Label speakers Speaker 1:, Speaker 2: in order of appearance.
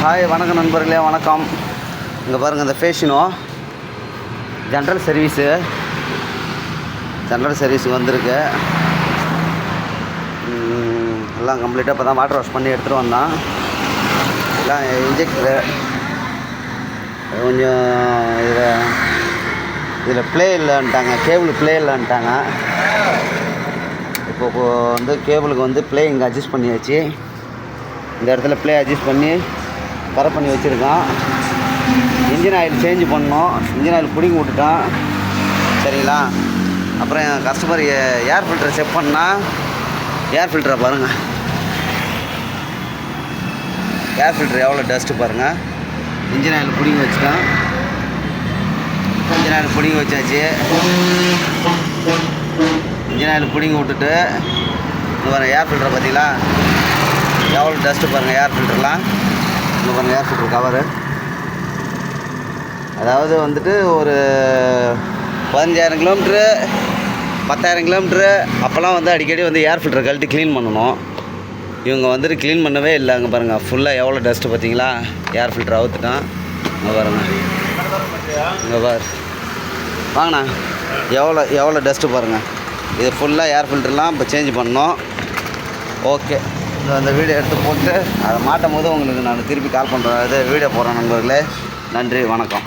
Speaker 1: Hi வணக்கம் நண்பர்களே, வணக்கம். இங்கே பாருங்கள், இந்த ஃபேஷினோ ஜென்ரல் சர்வீஸுக்கு வந்திருக்கு. எல்லாம் கம்ப்ளீட்டாக இப்போ தான் வாட்டர் வாஷ் பண்ணி எடுத்துகிட்டு வந்தான். எல்லாம் இன்ஜெக்டரு கொஞ்சம் இதில் ப்ளே இல்லைன்ட்டாங்க, கேபிள் ப்ளே இல்லைன்ட்டாங்க. இப்போ வந்து கேபிளுக்கு வந்து ப்ளே இங்கே அட்ஜஸ்ட் பண்ணியாச்சு. இந்த இடத்துல ப்ளே அட்ஜஸ்ட் பண்ணி கரெக்ட் பண்ணி வச்சுருக்கான். இன்ஜின் ஆயில் சேஞ்ச் பண்ணோம். இன்ஜின் ஆயில் பிடிங்கி விட்டுட்டான். சரிங்களா? அப்புறம் என் கஸ்டமர் ஏர் ஃபில்டரை செக் பண்ணால், ஏர் ஃபில்டரை பாருங்கள், ஏர் ஃபில்டர் எவ்வளோ டஸ்ட்டு பாருங்கள். இன்ஜின் ஆயில் பிடிங்கி வச்சுட்டான். இன்ஜின் ஆயில் பிடிங்கி வச்சாச்சு. இன்ஜின் ஆயில் பிடிங்கி விட்டுட்டு இங்கே பாருங்கள், ஏர் ஃபில்டரை பார்த்தீங்களா எவ்வளோ டஸ்ட்டு பாருங்கள். ஏர் ஃபில்டர்லாம் இங்கே பாருங்கள், ஏர் ஃபில்டர் கவரு. அதாவது வந்துட்டு ஒரு 15,000 கிலோமீட்ரு 10,000 கிலோமீட்ரு அப்போல்லாம் வந்து அடிக்கடி வந்து ஏர் ஃபில்டர் கழட்டி க்ளீன் பண்ணணும். இவங்க வந்துட்டு க்ளீன் பண்ணவே இல்லை. அங்கே பாருங்கள், ஃபுல்லாக எவ்வளோ டஸ்ட்டு பார்த்தீங்களா. ஏர் ஃபில்டர் அவுத்துட்டான். இங்கே பாருங்கள், இங்கே பாரு, வாங்கண்ணா, எவ்வளோ டஸ்ட்டு பாருங்கள். இது ஃபுல்லாக ஏர் ஃபில்டர்லாம் இப்போ சேஞ்ச் பண்ணோம். ஓகே, அந்த வீடியோ எடுத்து போட்டு அதை மாட்டும் போது உங்களுக்கு நான் திருப்பி கால் பண்ணுறேன். இது வீடியோ போடுறேன் நண்பர்களே. நன்றி, வணக்கம்.